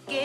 Coucou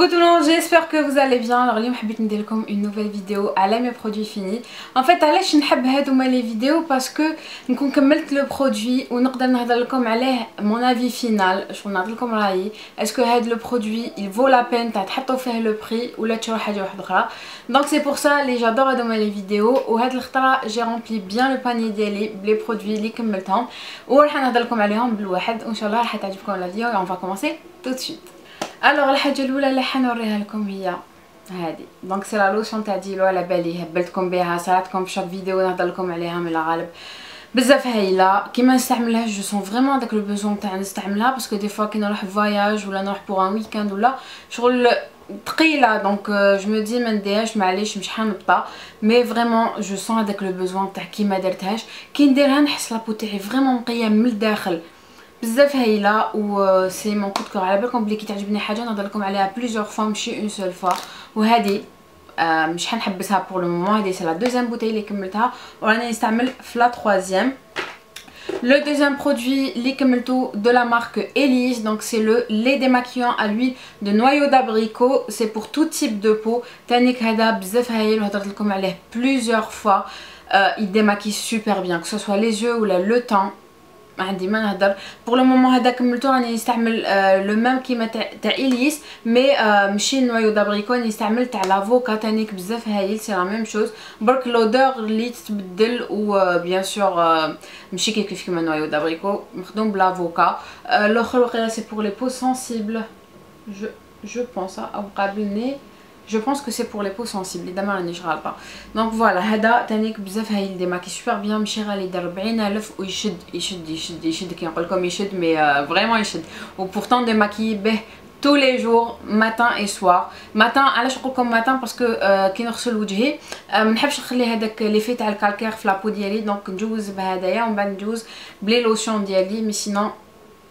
tout le monde, j'espère que vous allez bien. Alors اليوم حبيت ندير لكم une nouvelle vidéo على mes produits finis. En fait علاش نحب هادوما لي فيديو باسكو نكون كملت لو برودوي ونقدر نهضر لكم عليه mon avis final. شغل نعطي لكم رايي اسكو هاد لو برودوي il vaut la peine تاع تحطوا فيه لو بري ولا تشرو حاجه واحده اخرى. دونك سي بور سا لي جادور هادوما لي فيديو. وهاد الخطره جي رامبلي بيان لو باني ديالي بلي برودوي اللي كملتهم وراح نهضر لكم عليهم بالواحد وان شاء الله راح تعجبكم لا فيديو. اون فا كومونسي تو دو سويت. الوغ الحاجه الاولى اللي حنوريها لكم هي هذه. دونك سي لا لوشون تاع ديلو على بالي هبلتكم بها صراتكم في شاك فيديو نهضر لكم عليها من الغالب بزاف هايله كيما نستعملها. جو سون فريمون داك لو بوزون تاع نستعملها باسكو دي فوا كي نروح فواياج ولا نروح بوغ ان ويكاند ولا شغل ثقيله دونك جو مو دي ما نديرهاش معليش مش حنبطا مي فريمون جو سون هذاك لو بوزون تاع كي ما درتهاش كي نديرها نحس لابو تاعي فريمون نقيه من الداخل بزاف هايله و سي مون كود كور. على بالكم بلي كي تعجبني حاجه نهضر لكم عليها بليزيور فوا ماشي اون سول فوا. وهذه مش حنحبسها بور لو مومون. هذه سي لا دوزيام بوتاي اللي كملتها وراني نستعمل في لا troisième. Le deuxième produit اللي كملتو de la marque Elise, donc c'est le lait démaquillant à l'huile de noyau d'abricot. C'est pour tout type de peau. تانيك هذا بزاف هايل وهضرت لكم عليه plusieurs fois. Il démaquille super bien que ce soit les yeux ou le teint. عندي ما نهضر بور لو مومون. هذا كملتو راني نستعمل لو ميم كيما تاع إليس مي ماشي نوايو دابريكو نستعمل تاع لافوكا تانيك بزاف هايل سي لا ميم شوز برك لودور اللي تتبدل و بيان سور ماشي كيف كيما نوايو دابريكو مخدوم بلافوكا. الاخر وقيلا سي بور لي بو سونسيبل جو بونس او قابلني. Je pense que c'est pour les peaux sensibles. دابا راني غالطه. دونك فوالا هذا تانيك بزاف هايل ديماكي سوبر بيان. ماشي غالي يدير 40,000 ويشد يشد يشد يشد كي نقول لكم يشد مي فريمون يشد. وبورتون ديماكي به tous les jours matin et soir. matin علاش نقول لكم matin باسكو كي نغسل وجهي ما نحبش نخلي هذاك ليفي تاع الكالكير في لابو ديالي دونك ندوز بهدايا ومن بعد ندوز بلي لوشون ديالي مي سينون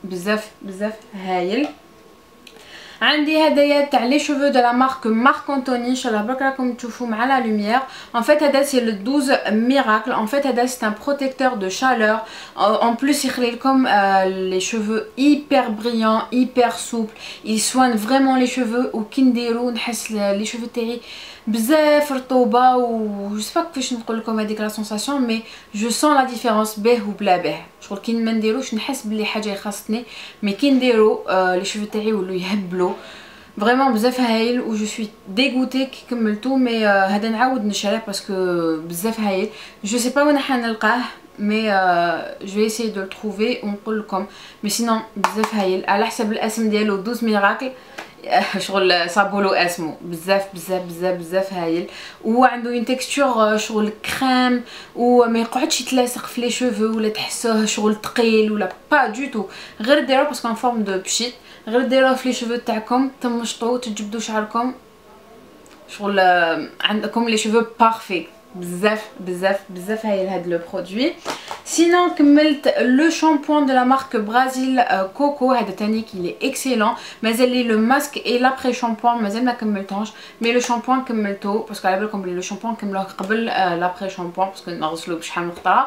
بزاف بزاف هايل. عندي هدايا تاع لي شوفو دو لا مارك مارك أنتوني. ان شاء الله برك راكم تشوفوا مع لا لوميير. ان فيت هذا سي لو 12 ميراكل. ان فيت هذا سي ان بروتيكتور دو شالور en plus يخلي لكم لي شوفو hyper brillants hyper souples. il soigne vraiment les cheveux وكي نديرو نحس لي شوفو تاعي بزاف رطوبه و جو سبا كيفاش نقول لكم هذيك لا سونساسيون مي جو سون لا ديفيرونس به وبلا به. شغل كي ما نديروش نحس بلي حاجه خاصتني مي كي نديرو لي شوفو تاعي ولاو يهبلوا فريمون بزاف هايل و جو سوي ديغوتي كي كملتو مي هذا نعاود نشريه باسكو بزاف هايل. جو سي با وين حنلقاه مي جو ايساي دو تروفي ونقول لكم مي سينون بزاف هايل على حسب الاسم ديالو 12 ميراكل. شغل صابولو اسمو بزاف بزاف بزاف بزاف هايل وعنده اون تكستور شغل كريم وما يقعدش يتلاصق في لي شوفو ولا تحسوه شغل ثقيل ولا با دو تو. غير ديروه باسكو ان فورم دو بشيت غير ديروه في لي شوفو تاعكم تمشطو تجبدوا شعركم شغل عندكم لي شوفو بارفي. بزاف بزاف بزاف هايل هاد لو برودوي. سينون كملت لو شامبوان دو لا مارك برازيل كوكو. هذا تاني كي اكسيلون. مازال لي لو ماسك اي لابري شامبوان مازال ما كملتهمش مي لو شامبوان كملتو باسكو على بالكم بلي لو شامبوان كملوه قبل لابري شامبوان باسكو نغسلو بشحال من خطره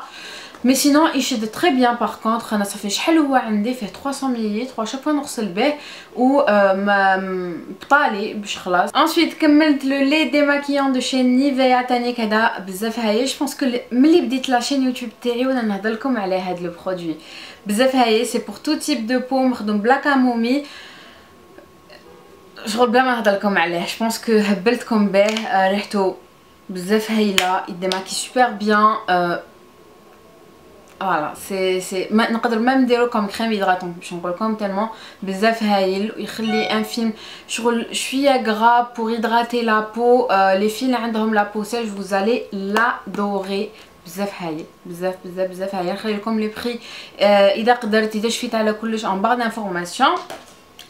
مي سينون يشد تري بيان. باغ كونطخ انا صافي شحال هو عندي فيه 300 مليلتر وشاك فوا نغسل به و بطالي باش خلاص. انسويت كملت لو لي ديماكيون دو شين نيفيا تانيك هذا بزاف هايل. جو بونس كو ملي بديت لاشين يوتيوب تاعي وانا نهضر لكم على هذا لو برودوي بزاف هايل. سي بور تو تيب دو بو مخدوم بلا كامومي شغل بلا ما نهضر لكم عليه. جو بونس كو هبلتكم به ريحتو بزاف هايله يديماكي سوبر بيان. فوالا سي نقدر ميم نديرو كوم كريم هيدراتون باش نقول لكم تالمون بزاف هايل ويخلي ان فيلم شغل شويه غرا بور هيدراتي لا بو. لي فيل عندهم لا بو سيج vous allez l'adorer. بزاف هايل بزاف بزاف بزاف هايل. نخلي لكم لي بري اذا قدرت اذا شفيت على كلش ان بار دانفورماسيون.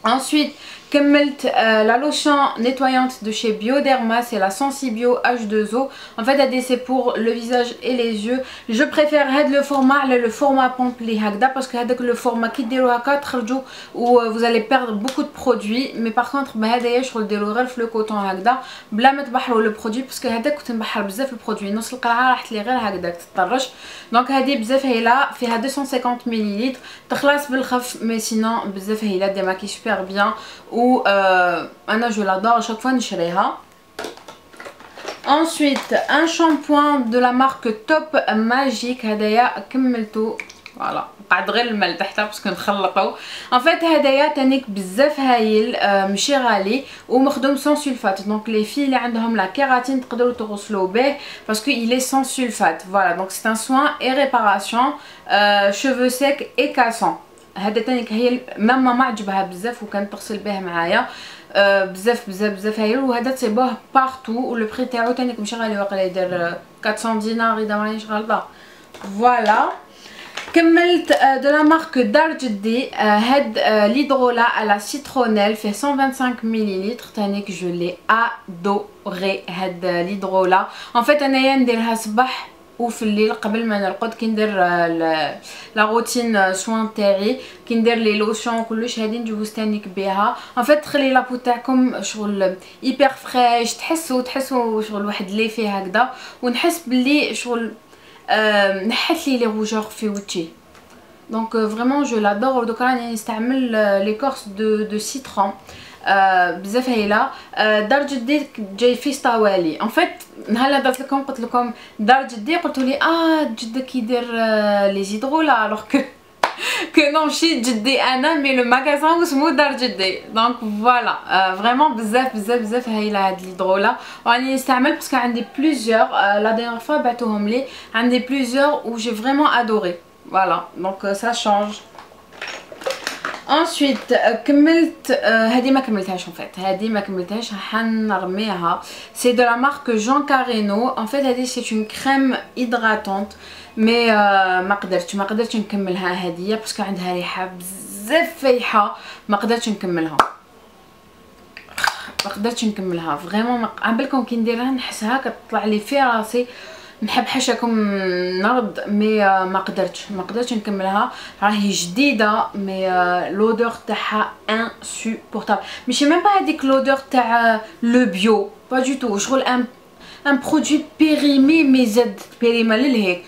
ensuite كملت la lotion nettoyante de chez Bioderma, c'est la Sensibio H2O. En fait هذه c'est pour le visage et les yeux. Je préfère هذا le format على le format pompe هكذا parce que هذاك le format كي ديروا هكا تخرجوا و vous allez perdre beaucoup de produits. Mais par contre بهذايا شغل ديروا غير في لو كوطون هكذا بلا ما تبحروا لو برودوي باسكو هذاك كنت نبحر بزاف البرودوي نص القرعه راحت لي غير هكذاك تطرش. دونك هذه بزاف هايله فيها 250 ملل تخلص بالخف مي سينون بزاف هايله ديماكي سوبر بيان و انا جو لادور chaque fois نشريها. Ensuite un shampoing de la marque Top Magic هدايا كملتو فوالا قعد غير الماء تحتها باسكو نخلطو. ان فيت هدايا تانيك بزاف هايل ماشي غالي ومخدوم سون سولفات. دونك لي في اللي عندهم لا كيراتين تقدروا تغسلوا به باسكو il est sans sulfate. Voilà donc c'est un soin et réparation cheveux secs et cassants. هذا تانيك هي ماما عجبها بزاف وكانت تغسل به معايا بزاف هايل وهذا تصيبوه بارتو ولو بري تاعو تانيك ماشي غالي واقيلا يدير 400 دينار اذا مانيش غلطه. فوالا كملت de la marque Darjeeling هاد l'hydrolat à la citronnelle fait 125 ml تانيك je l'ai adoré هاد l'hydrolat. en fait انايا نديرها صباح وفي الليل قبل ما نرقد كي ندير لا روتين سوان تاعي كي ندير لي لوشون وكلش هادي نجوز تانيك بها. ان فيت تخلي لابو تاعكم شغل ايبر فريش تحسوا شغل واحد لي فيه هكذا ونحس باللي شغل نحت لي روجور في وجهي. دونك فريمون جو لادور. دوكا راني نستعمل ليكورس دو سيترون بزاف هايله. دارجدي جاي في سطاوالي. ان فيت نهار درت لكم قلت لكم دارجدي قلتوا لي جدك يدير لي زيدرولا الوغ كو نو ماشي جدي انا مي لو ماغازان اسمو دارجدي. دونك فوالا فريمون بزاف هايله هاد ليدرولا وراني نستعمل باسكو عندي بليزيور لا دينيير فوا بعتوهم لي عندي بليزيور و جي فريمون ادوري. فوالا دونك سا شانج. ensuite كملت هذه ما كملتهاش en fait هذه ما كملتهاش حنرميها. c'est de la marque Jean Carreno. en fait هذه c'est une crème hydratante مي ما قدرتش نكملها هذه باسكو عندها ريحه بزاف فايحه ما قدرتش نكملها فريمون. عبالكم كي نديرها نحسها كتطلع لي في راسي نحب حاشاكم نرد مي ما قدرتش نكملها. راهي جديده مي لودور تاعها انسوبورطابل ماشي ميم با هذيك لودور تاع لو بيو با دو تو شغل ان برودوي بيريمي مي زاد بيريما للهيك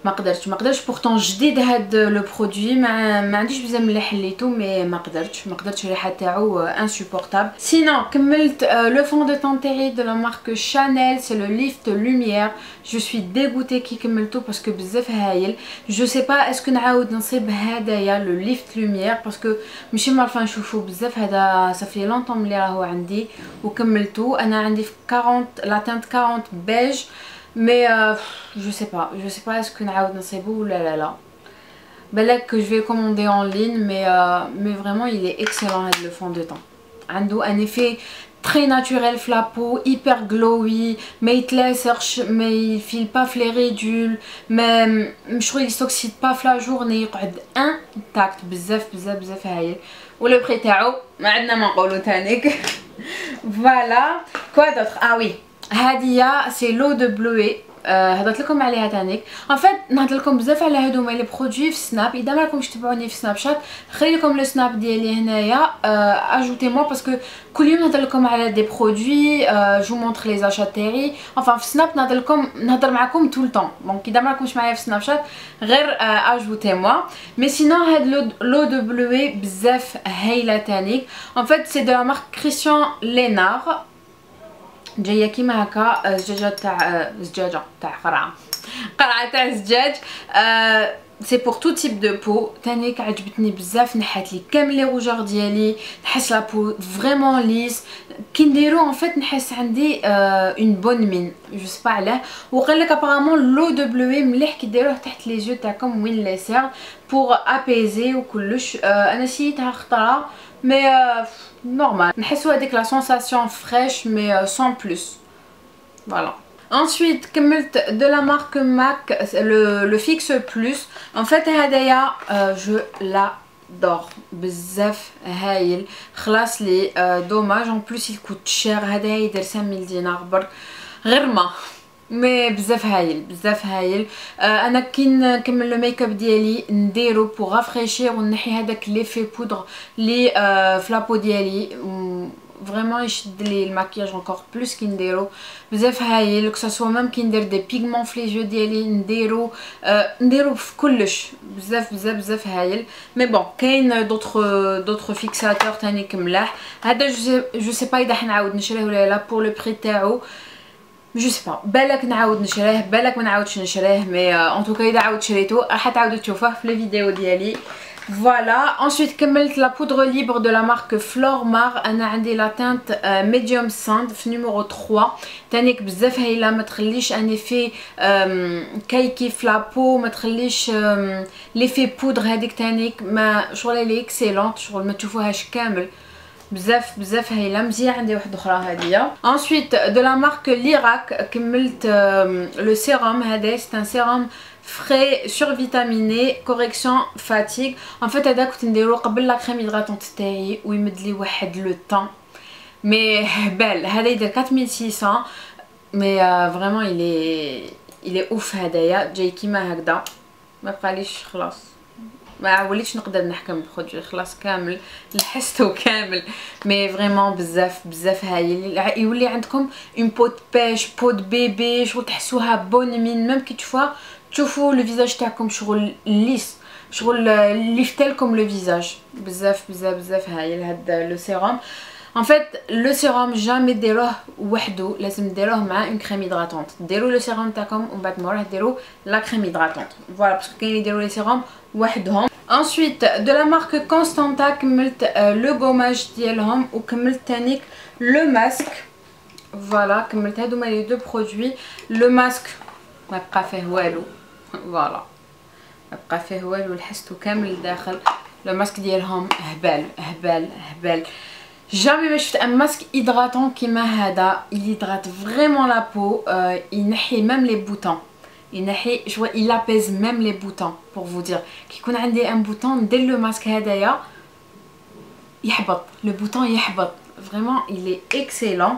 ما قدرتش بورطون جديد هاد لو برودوي ما عنديش بزاف ملي حليتو مي ما قدرتش الريحه تاعو انسوبورطابل. سينون كملت لو فون دو طون تاعي دو لا مارك شانيل سي لو ليفت لوميير. جو سوي ديغوتي كي كملتو باسكو بزاف هايل. جو سي با اسكو نعاود نصيب هدايا لو ليفت لوميير باسكو ماشي معرفه نشوفو بزاف. هذا صافي لونطون ملي راهو عندي وكملتو. انا عندي في 40 لا تانت 40 بيج mais je sais pas est-ce que نعاود نصيبو ولا لا. بالك je vais commander en ligne mais vraiment il est excellent هاد le fond de teint. عنده un effet très naturel في la peau hyper glowy ما يتلاصقش ما يفيل pas في les ridules ما شغل يسوكسيد pas في la journée يقعد intact بزاف هايل ولو بري تاعو ما عندنا ما نقولو تانيك. فوالا كوا دوطخ oui هادية سي لو دو بلوي هضرت لكم عليها تانيك. ان فيت نهضر لكم بزاف على هادوما لي برودوي في سناب. اذا ما راكمش تبعوني في سناب شات خلي لكم لو سناب ديالي هنايا اجوتي موا باسكو كل يوم نهضر لكم على دي برودوي جو مونطر لي زاشات تاعي. enfin في سناب نهضر معكم طول طون. دونك اذا ما راكمش معايا في سناب شات غير اجوتي موا. مي سينون هاد لو دو بلوي بزاف هايله تانيك. ان فيت سي دو لا مارك كريستيان لينار جايه كيما هكا زجاجه تاع قرعه تاع الزجاج. سي بور تو تيب دو بو. تانيك عجبتني بزاف نحات لي كامل لي روجور ديالي نحس لا بو فريمون ليس كي نديرو ان فيت نحس عندي اون بون مين جو سي با علاه. وقال لك ابارامون لو دو بلوي مليح كي ديروه تحت لي جو تاعكم وين لي سير بور ابيزي وكلش. انا سيتها خطره مي normal. نحسو هذيك لا سونساسيون فريش مي سون بلوس. فوالا. ensuite كملت de la marque MAC le fixe plus. en fait هدايا je j'adore بزاف هايل خلاص لي دوماج en plus il coûte cher هذا يدير 5000 دينار برك غير ما مي بزاف هايل بزاف هايل. انا كي نكمل لو ميك اب ديالي نديرو بوغ رافريشير ونحي هذاك ليفي بودر لي في لابو ديالي فريمون يشد لي الماكياج انكور بلوس كي نديرو بزاف هايل كو سوا ميم كي ندير دي بيغمون في لي جو ديالي نديرو في كلش بزاف بزاف بزاف هايل. مي بون كاين دوطخ فيكساتور تاني كملاح هذا جو سي با اذا حنعاود نشريه ولا لا بور لو بري تاعو جو سي با بالك نعاود نشريه بالك ما نعاودش نشريه مي ان توكا اذا عاود شريتو راح تعاودوا تشوفوه في الفيديو ديالي. Voilà, ensuite كملت la poudre libre de la marque Flormar. انا عندي la teinte medium sand في numéro 3 تانيك بزاف هايله ما تخليش ان ايفي كايكي في لابو ما تخليش ليفي بودر هذيك تانيك ما شغل لي اكسيلونت شغل ما تشوفوهاش كامل بزاف بزاف هايله مزيان. عندي واحده اخرى هاديه ensuite de la marque Lirac كملت le sérum هذا c'est un sérum frais survitaminé correction fatigue. en fait هذا كنت نديرو قبل لا كريم هيدراتونت تاعي ويمد لي واحد لو طون مي هبال هذا يدير 4600 مي فريمون il est ouf هدايا جاي كيما هكذا ما بقاليش خلاص ما وليتش نقدر نحكم البرودوي خلاص كامل لحستو كامل مي فريمون بزاف بزاف هايل. يولي عندكم اون بوت بيش بوت بيبي شغل تحسوها بون مين ميم كي تشوفوا لو فيزاج تاعكم شغل ليس شغل ليفتلكم لو فيزاج بزاف بزاف بزاف هايل هاد لو سيروم. En fait le sérum jamais ديروه وحده لازم ديروه مع اون كريم هيدراتونت ديروا لو سيروم تاعكم ومن بعد موراح ديروا لا كريم هيدراتونت فوالا باسكو كاين يديروا لي سيروم وحدهم. ensuite de la marque Constanta كملت لو غوماج ديالهم وكملت تانيك لو ماسك فوالا كملت هادوما لي دو برودوي. لو ماسك ما بقى فيه والو فوالا ما بقى فيه والو لحستو كامل لداخل. لو ماسك ديالهم هبال هبال هبال jamais ما شفت ان ماسك هيدراتون كيما هذا il hydrate vraiment la peau ينحي même les boutons ينحي شويه il apaise même les boutons pour vous dire كي يكون عندي ان بوطون ندير لو ماسك هذايا يحبط لو بوطون يحبط فريمون il est excellent.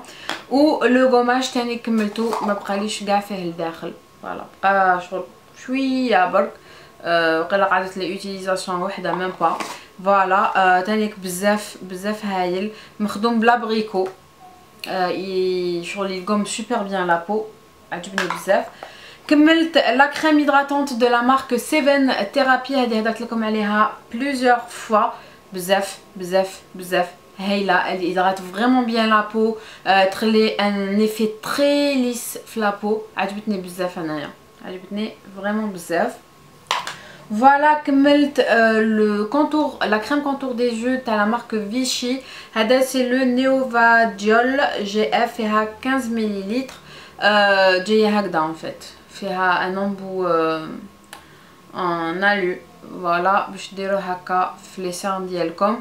و لو غوماج تاني كملتو ما بقاليش كاع فيه لداخل فوالا بقى شغل شويه برك وقيلا قعدت لي اوتيليزاسيون وحده ميم با فوالا. تانيك بزاف بزاف هايل مخدوم بلا بريكو شغل يقوم سوبر بيان لا بو عجبني بزاف. كملت لا كريم هيدراتونت دو لا مارك 7 ثيرابي هذه هضرت لكم عليها بلوزيور فوا بزاف بزاف بزاف هايله elle hydrate vraiment bien la peau تخلي ان effet très lisse في لا بو عجبتني بزاف انايا عجبتني فريمون بزاف. Voilà كملت le contour la crème contour des yeux تاع la marque Vichy هذا c'est le Neovadiol GF فيها 15 ملل جايه هكذا en fait فيها ان امبو ان الو فوالا باش ديروا هكا في لي سيرم ديالكم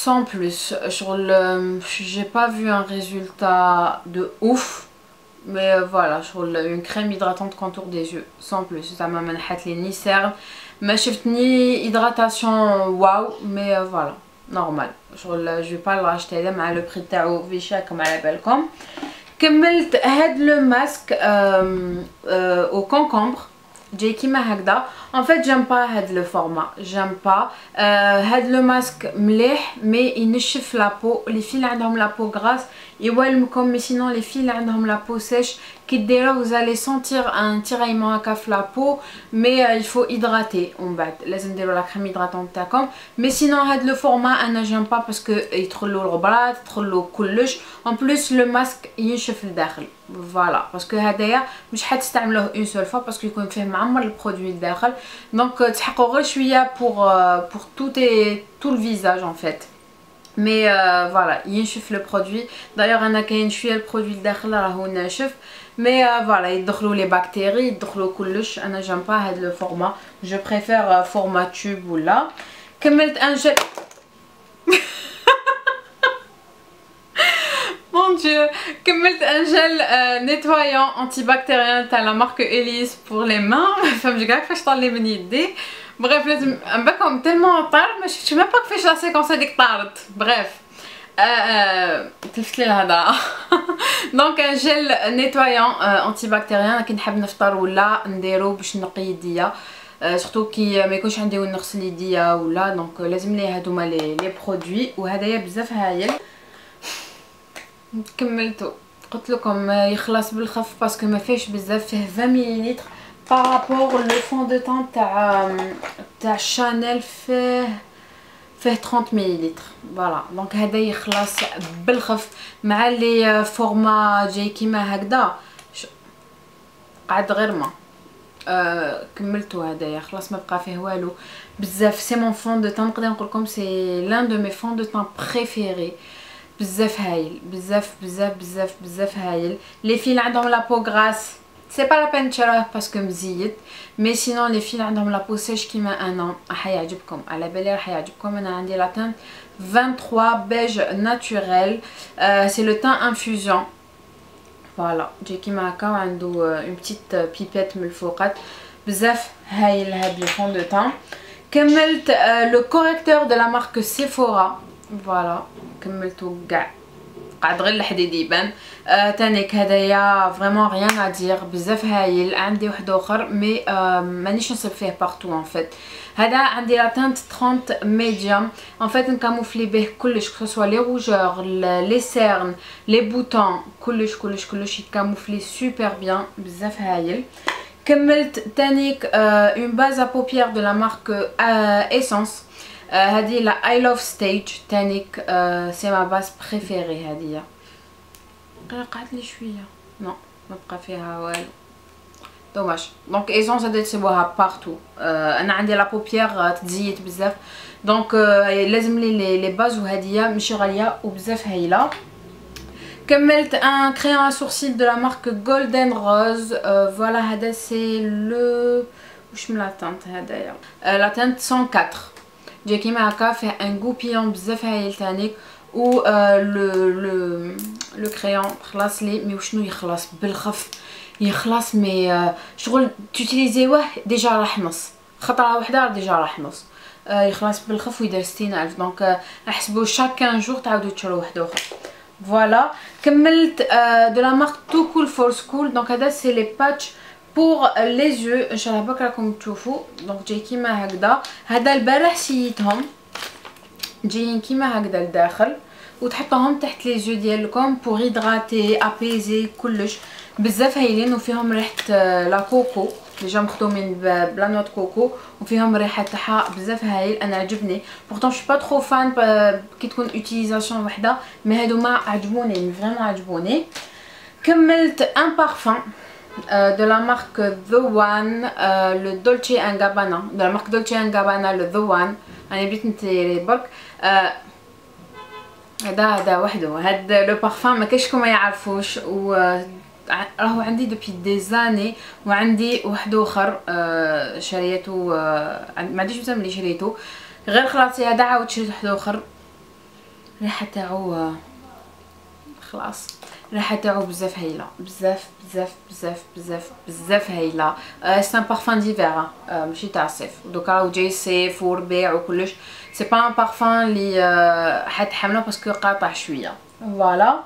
sans plus شغل j'ai pas vu un résultat de ouf mais voilà شغل une crème hydratante contour des yeux sans plus زعما ما نحات لي ني سيرم ما شفت ني هيدراتاسيون واو مي فوالا نورمال شغل جو با لاشتي هذا مع لو بري تاعو فيشي كما على بالكم. كملت هاد لو ماسك او كونكومبر جاي كيما هكذا en fait j'aime pas هاد لو فورما j'aime pas هاد لو ماسك مليح مي ينشف لابو لي في اللي عندهم لابو غراس يوالمكم مي سينون لي في اللي عندهم لابو سيش كي ديروه vous allez sentir un tiraillement هكا في لابو مي il faut hydrater ومن بعد لازم ديروا لا كريم هيدراتونت تاعكم مي سينون هاد لو فورما انا j'aime pas باسكو يدخلوا الغبرات يدخلوا كلش en plus لو ماسك ينشف لداخل فوالا باسكو هدايا مش حتستعملوه اون سول فوا باسكو يكون فيه معمر البرودوي لداخل دونك تحققوا غير شويه pour tout le visage en fait مي فوالا ينشف لو برودوي دايوغ انا كاين شويه البرودوي لداخل راهو ناشف مي فوالا يدخلوا لي بكتيري يدخلوا كلش انا جام با هاد لو فورما جو بريفير فورما تيوب ولا. كملت ان جل mon Dieu. كملت un gel nettoyant antibactérien تاع la marque Elise pour les mains. ما فهمتش كاع كيفاش طالي من يدي. بريف لازم نبكم تالمون طار ما شفتش ما با كيفاش لا سيكونس هذيك طارت. بريف تلفت لي الهضره. دونك ان جيل نيتوايون antibactérien كي نحب نفطر ولا نديرو باش نقي يديا سورتو كي ما يكونش عندي وين نغسل يديا ولا دونك لازم لي هادوما لي برودوي وهدايا بزاف هايل. كملتو قلت لكم يخلص بالخف باسكو ما فيهش بزاف فيه 20 مليلتر بارابور لو فون دو طون تاع شانيل فيه 30 مليلتر فوالا دونك هذا يخلص بالخف مع لي فورما جاي كيما هكذا قعد غير ما كملتو هذايا خلاص ما بقى فيه والو بزاف. سي مون فون دو طون نقدر نقول لكم سي لان دو مي فون دو طون بريفيري بزاف هايل بزاف بزاف بزاف بزاف هايل. لي فيل عندهم لابو غراس سي با لا بين تشراه باسكو مزيت مي سينون لي فيل عندهم لابو سيش كيما انا راح يعجبكم على بالي راح يعجبكم. انا عندي لا تانت 23 بيج ناتوريل سي لو تان انفوزيون فوالا جاي كيما هكا وعنده اون بتيت بيبيت من الفوقات بزاف هايل هاد لو فون دو طون. كملت لو كوريكتور دو لا مارك سيفورا فوالا كملتو كاع قعد غير الحديد يبان. تانيك هدايا فريمون ريان ادير بزاف هايل. عندي واحد اخر مي مانيش نصيب فيه بارتو ان فيت. هذا عندي لا تانت 30 ميديوم ان فيت نكاموفلي به كلش كسوا لي روجور لي سيرن لي بوتون كلش كلش كلش يكاموفلي سوبر بيان بزاف هايل. كملت تانيك اون باز ا بوبيير دو لا مارك ايسونس هذه لا اي لوف ستيج تانيك سي ما باس بريفيري هذه قعدت لي شويه نو ما بقى فيها والو دوماج. دونك ايسونس هذا تسيبوها بارتو. انا عندي لا بوبيير تزيت بزاف دونك لازم لي باز وهذه ماشي غاليه وبزاف هايله. كملت ان كريون سورسيل دو لا مارك جولدن روز فوالا هذا سي لو واش من لا تانت هذايا لا تانت 104 جاي كيما هكا فيه ان غوبيون بزاف هايل تانيك و لو كريون خلاص لي مي وشنو يخلص بالخف يخلص مي شغل تيوتيليزيوه ديجا راح نص خطره وحده ديجا راح نص يخلص بالخف ويدير 60000 دونك احسبوا شاك 15 جور تعاودوا تشرو واحد اخر فوالا. كملت دو لا مارك تو كول فور سكول دونك هذا سي لي باتش بور لي زيو ان شاء الله بك راكم تشوفوا دونك جاي كيما هكذا. هذا البارح سيتهم جايين كيما هكذا لداخل وتحطوهم تحت لي زيو ديالكم بور هيدراتي ابيزي كلش بزاف هايلين وفيهم ريحه لا كوكو ديجا مخدومين بلا نوت كوكو وفيهم ريحه تاعها بزاف هايل. انا عجبني بورطون شي با ترو فان كي تكون اوتيليزاسيون وحده مي هادوما عجبوني فريمون عجبوني. كملت ان بارفان de la marque The One le Dolce & Gabbana de la marque Dolce & Gabbana le The One. انا بديت نتيري برك هذا وحده هاد لو بارفان ما كاينش ما يعرفوش و راهو عندي دوبي دي زاني وعندي واحد اخر شريته ما عنديش بزاف ملي شريته غير خلاص هذا عاود شريت واحد اخر الريحه تاعو خلاص الريحه تاعو بزاف هايله بزاف بزاف بزاف بزاف بزاف هايله. سي ان بارفان ديفير ماشي تاع الصيف دوكا راهو جاي صيف وربيع وكلش سي با ان بارفان لي حتحملو باسكو قاطع شويه فوالا.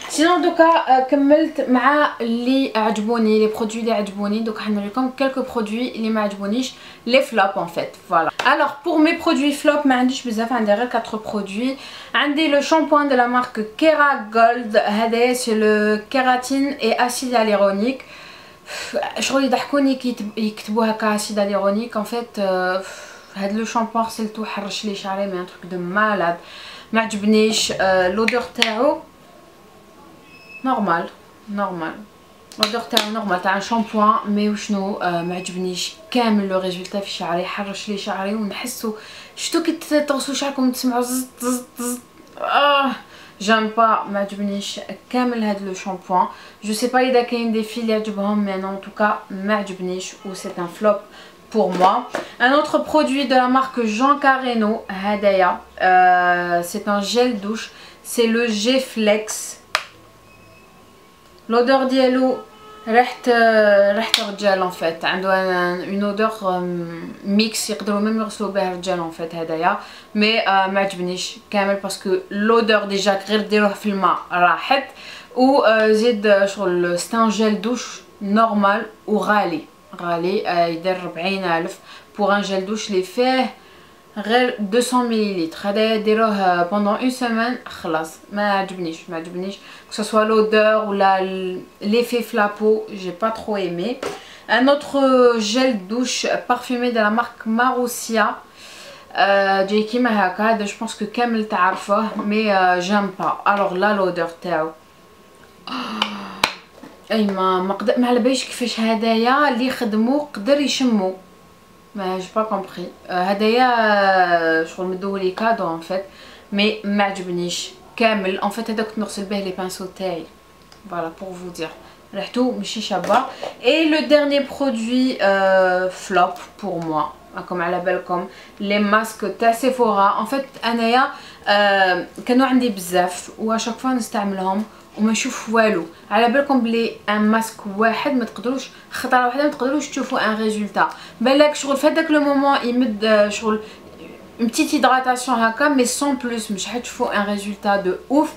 سينون دوكا كملت مع اللي عجبوني لي برودوي اللي عجبوني دوكا حنوريكم كلكو برودوي اللي ما عجبونيش لي فلوب ان فيت فوالا. الوغ بور مي برودوي فلوب ما عنديش بزاف عندي غير 4 برودوي. عندي لو شامبوان دو لا مارك كيرا جولد هذايا سي لو كيراتين اي اسيد هيالورونيك شغل يضحكوني كي يكتبوا هكا اسيد هيالورونيك ان فيت هاد لو شامبوان غسلتو حرش لي شعري مي ان تروك دو مالاد ما عجبنيش. لودور تاعو نورمال لودور تاعو نورمال تاع شامبوان مي وشنو ما عجبنيش كامل لو ريزولتا في شعري حرش لي شعري ونحسو شتو كي تغسلوا شعركم تسمعوا زز زز زز جام با ما عجبنيش كامل هاد لو شامبوان. جو سي با اذا كاين دي في اللي عجبهم مي ان توكا ما عجبنيش و سي ان فلوب pour moi. Un autre produit de la marque Jean Carreno هدايا c'est un gel douche c'est le G Flex لودور ديالو ريحه الرجال ان فيت، عنده اون اودور ميكس يقدروا ميم يغسلوا به الرجال ان فيت هدايا. مي ما عجبنيش كامل باسكو لودور ديجا غير ديروه في الماء راحت، و زيد شغل ستان جيل دوش نورمال وغالي يدير 40,000 بوغ ان جيل دوش لي فيه غير 200 مليلتر. هذايا ديروه بوندون اون سيمين خلاص. ما عجبنيش que ce soit l'odeur ou l'effet flapot, j'ai pas trop aimé. Un autre gel douche parfumé de la marque Marussia, جاي كيما هكا. هذا je pense que كامل تعرفوه mais j'aime pas. alors là l'odeur تاعو اي ما على باليش كيفاش هدايا اللي خدمو قدر يشمو. ما j'ai pas compris. هدايا شغل مدوه لي كادو ان فيت مي ما عجبنيش كامل ان فيت. هذا كنت نغسل به لي بانسو تاعي. فوالا بور فو دير ريحتو ماشي شابه. اي لو ديرني برودوي فلوب بور موا. راكم على بالكم لي ماسك تاع سيفورا ان فيت انايا كانوا عندي بزاف واشاك فوا نستعملهم وما نشوف والو. على بالكم بلي ان ماسك واحد ما تقدروش خطره واحده ما تقدروش تشوفوا ان ريزولتا. بالك شغل في هذاك لو مومون يمد شغل une petite hydratation هكا mais sans plus مش حتشوفوا un résultat de ouf.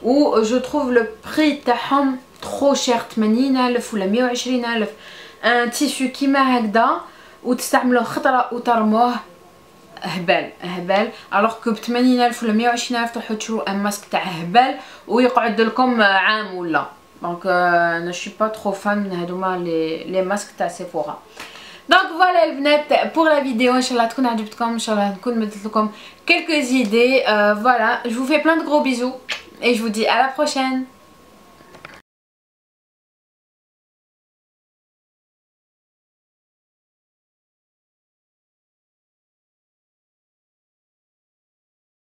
و je trouve le prix تاعهم trop cher 80,000 ولا 120,000 ان تيشو كيما هكذا وتستعملوه خطره وترموه هبال الوغ كو ب 80,000 ولا 120,000 تروحوا تشرو ان ماسك تاع هبال ويقعد لكم عام ولا. دونك انا شي با ترو فان من هذوما لي ماسك تاع سيفورا. Donc voilà les البنات pour la vidéo. ان شاء الله تكون عجبتكم، ان شاء الله نكون مدت لكم quelques idées. Voilà, je vous fais plein de gros bisous et je vous dis à la prochaine.